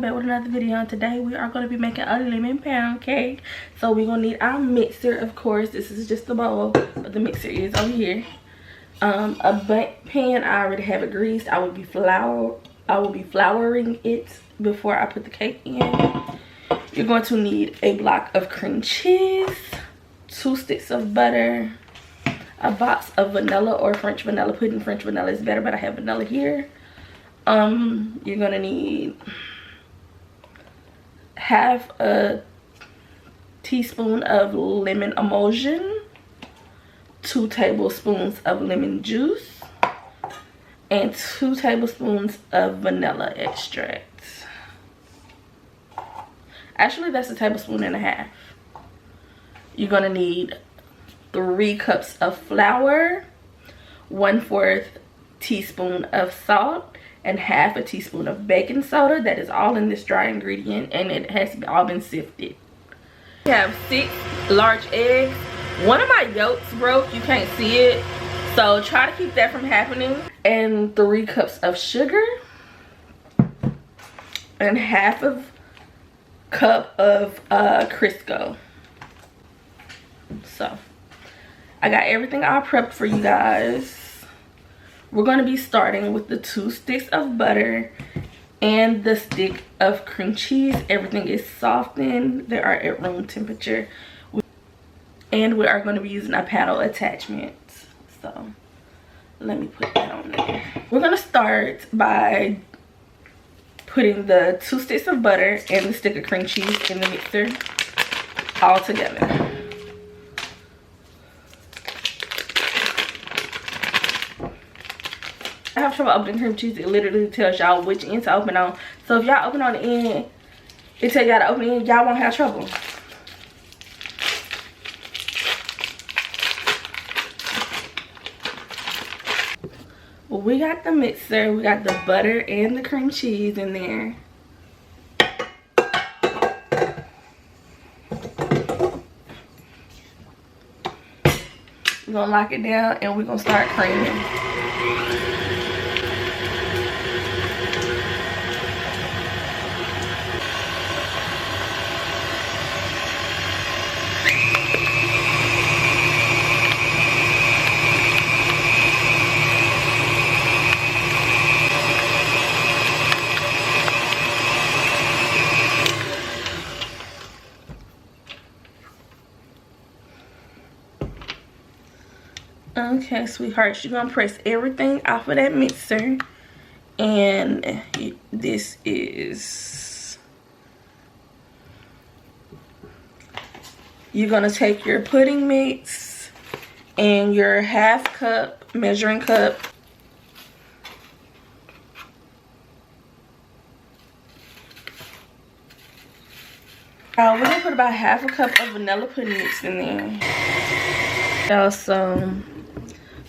back with another video, and today we are going to be making a lemon pound cake. So we're going to need our mixer, of course. This is just the bowl, but the mixer is over here. A bundt pan, I already have it greased. I will be flouring it before I put the cake in. You're going to need a block of cream cheese, 2 sticks of butter, a box of vanilla or French vanilla pudding. French vanilla is better, but I have vanilla here. You're gonna need half a teaspoon of lemon emulsion, 2 tablespoons of lemon juice, and 2 tablespoons of vanilla extract. Actually, that's a tablespoon and a half. You're gonna need 3 cups of flour, 1/4 teaspoon of salt, and half a teaspoon of baking soda. That is all in this dry ingredient, and it has all been sifted. We have 6 large eggs. One of my yolks broke, you can't see it, so try to keep that from happening. And 3 cups of sugar, and half of cup of Crisco. So I got everything all prepped for you guys. We're going to be starting with the 2 sticks of butter and the stick of cream cheese. Everything is softened. They are at room temperature. And we are going to be using a paddle attachment. So let me put that on there. We're going to start by putting the 2 sticks of butter and the stick of cream cheese in the mixer all together. I have trouble opening cream cheese. It literally tells y'all which end to open on. So if y'all open on the end, it tells y'all to open the end, y'all won't have trouble. Well, we got the mixer, we got the butter and the cream cheese in there. We're gonna lock it down and we're gonna start creaming. Okay, sweethearts, you're gonna press everything off of that mixer, and this is, you're gonna take your pudding mix and your half cup measuring cup, we're gonna put about half a cup of vanilla pudding mix in there. Also,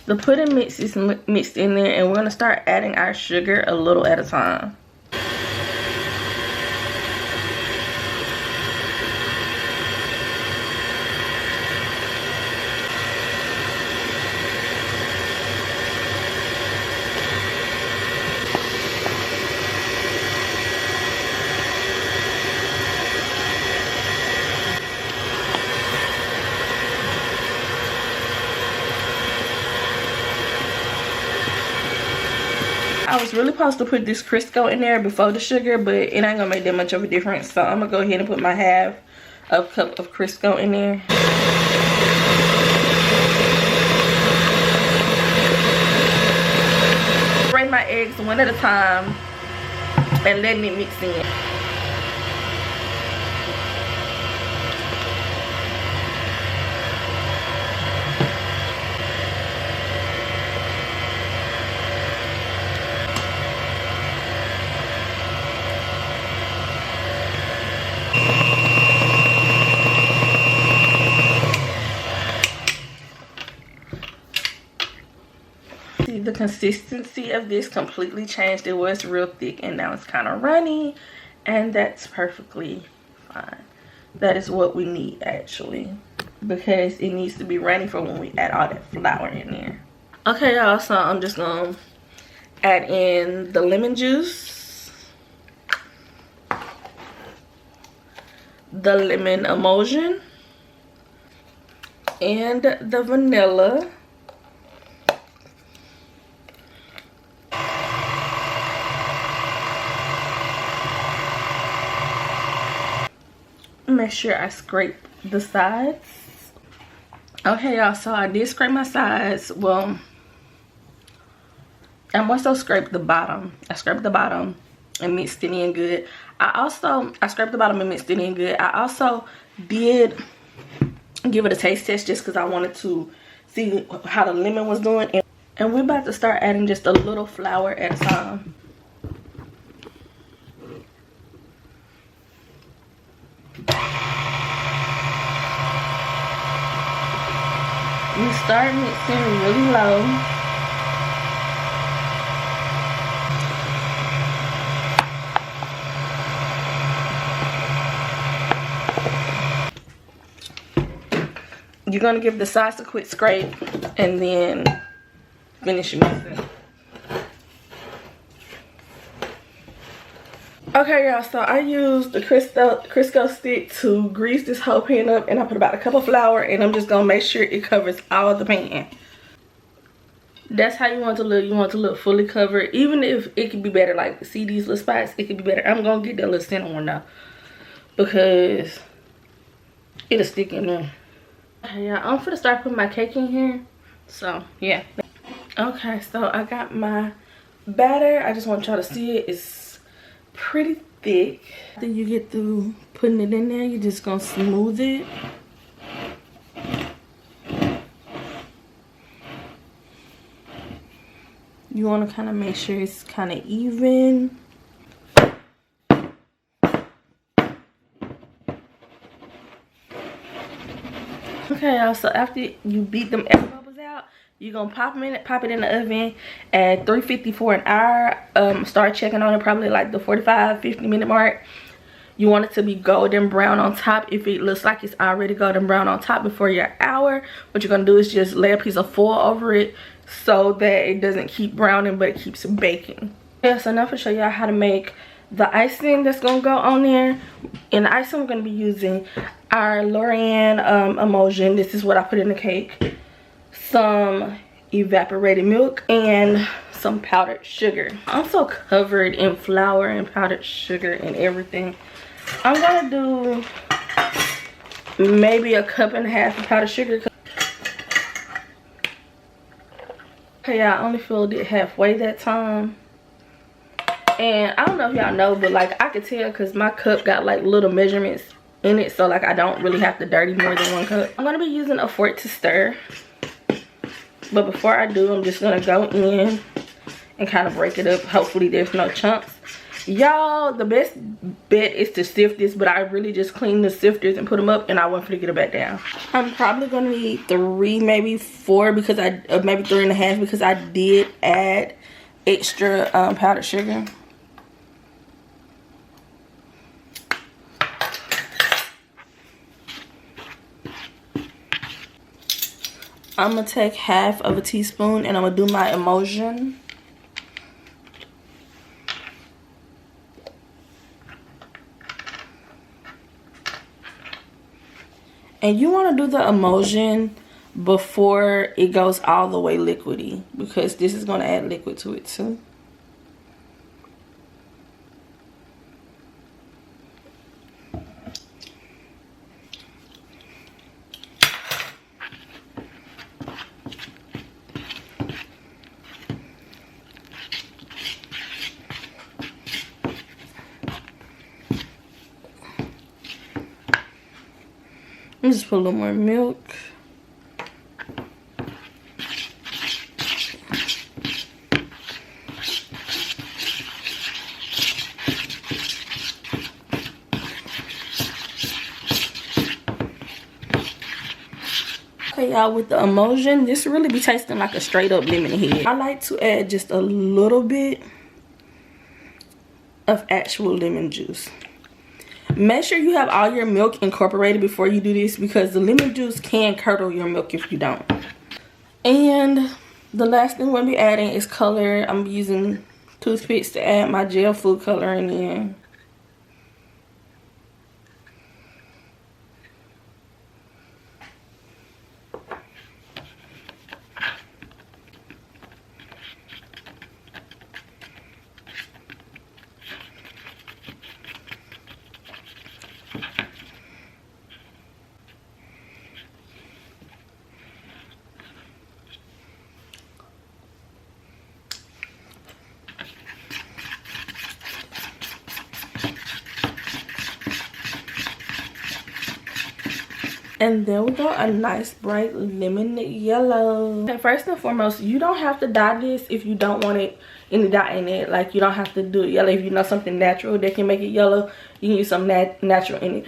the pudding mix is mixed in there, and we're going to start adding our sugar a little at a time. I was really supposed to put this Crisco in there before the sugar, but it ain't gonna make that much of a difference. So I'm gonna go ahead and put my half a cup of Crisco in there. Break my eggs one at a time and letting it mix in. The consistency of this completely changed. It was real thick and now it's kind of runny, and that's perfectly fine. That is what we need actually, because it needs to be runny for when we add all that flour in there. Okay, y'all, so I'm just gonna add in the lemon juice. the lemon emulsion and the vanilla. Make sure I scrape the sides. Okay, y'all, so I did scrape my sides. Well, I more so scraped the bottom. I scraped the bottom and mixed it in good. I scraped the bottom and mixed it in good. I also did give it a taste test just because I wanted to see how the lemon was doing. And we're about to start adding just a little flour at a time. We start mixing really low. You're gonna give the sides a quick scrape and then finish mixing. Okay, y'all, so I used the Crisco stick to grease this whole pan up, and I put about a cup of flour, and I'm just gonna make sure it covers all of the pan. That's how you want it to look. You want it to look fully covered. Even if it could be better, like, see these little spots, it could be better. I'm gonna get that little center one now because it'll stick in there. Okay, y'all, I'm gonna start putting my cake in here. So yeah. Okay, so I got my batter. I just want y'all to see it. It's pretty thick. After you get through putting it in there, you're just gonna smooth it. You want to kind of make sure it's kind of even. Okay, y'all, so after you beat them air bubbles out, you're gonna pop it in the oven at 350 for an hour. Start checking on it probably like the 45-50 minute mark. You want it to be golden brown on top. If it looks like it's already golden brown on top before your hour, what you're gonna do is just lay a piece of foil over it so that it doesn't keep browning but it keeps baking. Yeah, so now I'm gonna show y'all how to make the icing that's gonna go on there. In the icing, we're gonna be using our Lorian emulsion. This is what I put in the cake. Some evaporated milk and some powdered sugar. I'm so covered in flour and powdered sugar and everything. I'm gonna do maybe a cup and a half of powdered sugar. Okay, y'all, I only filled it halfway that time. And I don't know if y'all know, but like I could tell because my cup got like little measurements in it, so like I don't really have to dirty more than one cup. I'm gonna be using a fork to stir. But before I do, I'm just gonna go in and kind of break it up. Hopefully there's no chunks. Y'all, the best bet is to sift this, but I really just clean the sifters and put them up, and I won't forget it back down. I'm probably gonna need 3, maybe 4, because maybe 3.5, because I did add extra powdered sugar. I'm gonna take half of a teaspoon and I'm gonna do my emulsion. And you want to do the emulsion before it goes all the way liquidy, because this is going to add liquid to it too. Let me just put a little more milk. Okay, y'all, with the emulsion, this really be tasting like a straight up lemon head. I like to add just a little bit of actual lemon juice. Make sure you have all your milk incorporated before you do this, because the lemon juice can curdle your milk if you don't. And the last thing we'll be adding is color. I'm using toothpicks to add my gel food coloring in. And then we got a nice bright lemon yellow. Okay, first and foremost, you don't have to dye this if you don't want it any dye in it. Like, you don't have to do it yellow. If you know something natural that can make it yellow, you can use some natural in it.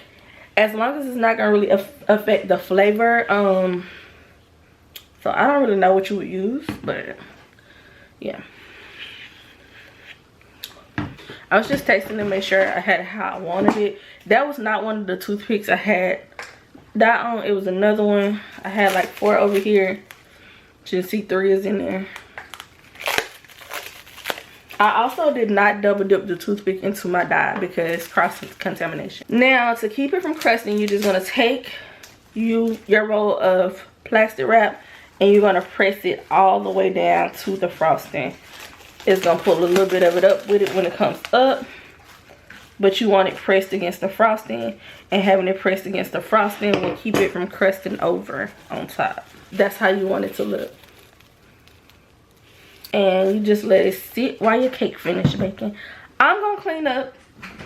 As long as it's not gonna really affect the flavor. So I don't really know what you would use, but yeah. I was just tasting to make sure I had how I wanted it. That was not one of the toothpicks I had that on. It was another one. I had like 4 over here. You can see 3 is in there. I also did not double dip the toothpick into my dye because cross contamination. Now, to keep it from crusting, you're just gonna take your roll of plastic wrap and you're gonna press it all the way down to the frosting. It's gonna pull a little bit of it up with it when it comes up, but you want it pressed against the frosting, and having it pressed against the frosting will keep it from crusting over on top. That's how you want it to look. And you just let it sit while your cake finishes baking. I'm gonna clean up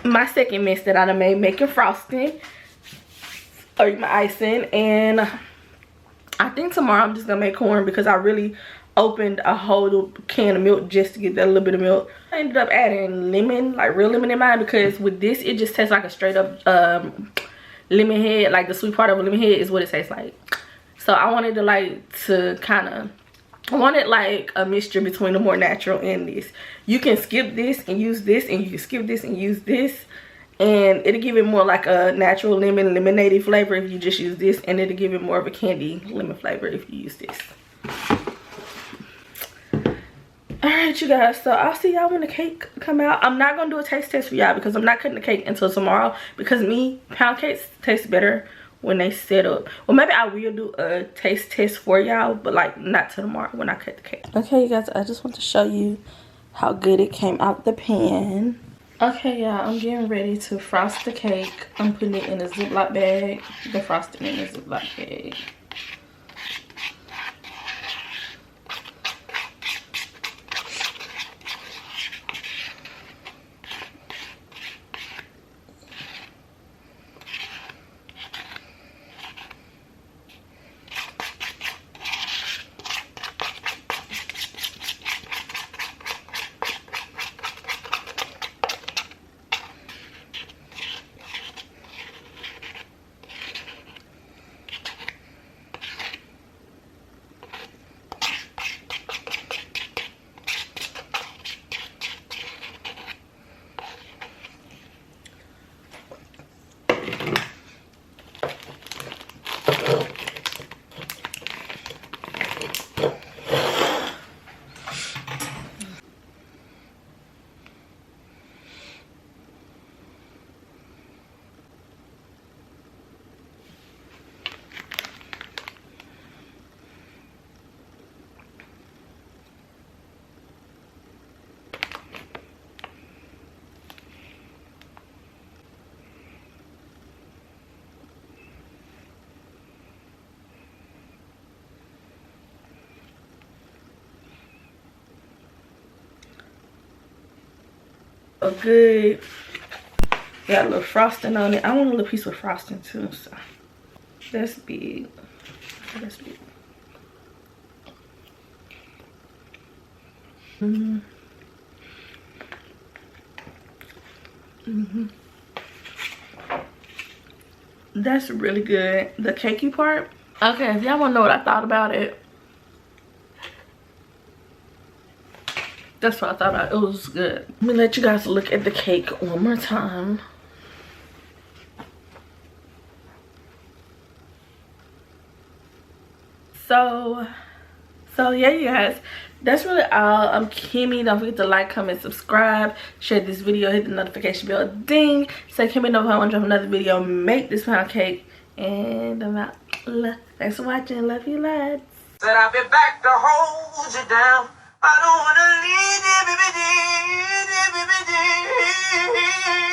my second mess that I done made making frosting or my icing, and I think tomorrow I'm just gonna make corn because I really opened a whole can of milk just to get that little bit of milk. I ended up adding lemon, like real lemon in mine, because with this it just tastes like a straight up lemon head. Like the sweet part of a lemon head is what it tastes like. So I wanted to I wanted like a mixture between the more natural and this. You can skip this and use this, and you can skip this and use this, and it'll give it more like a natural lemon lemonade flavor if you just use this, and it'll give it more of a candy lemon flavor if you use this. Alright, you guys, so I'll see y'all when the cake come out. I'm not gonna do a taste test for y'all because I'm not cutting the cake until tomorrow, because pound cakes taste better when they set up. Well, maybe I will do a taste test for y'all, but like not till tomorrow when I cut the cake. Okay, you guys, I just want to show you how good it came out the pan. Okay, y'all, I'm getting ready to frost the cake. I'm putting it in a Ziploc bag, the frosting in a Ziploc bag. A good, got a little frosting on it. I want a little piece of frosting too, so that's big. That's big. That's really good. The cakey part. Okay, if y'all want to know what I thought about it, that's what I thought about. It was good. Let me let you guys look at the cake one more time. So yeah, you guys, that's really all. I'm Kimmy. Don't forget to like, comment, subscribe, share this video, hit the notification bell, ding. Say Kimmy know if I want to drop another video, make this pound cake, and I'm out. Thanks for watching. Love you lots. Said I'll be back to hold you down. I don't wanna leave you, baby.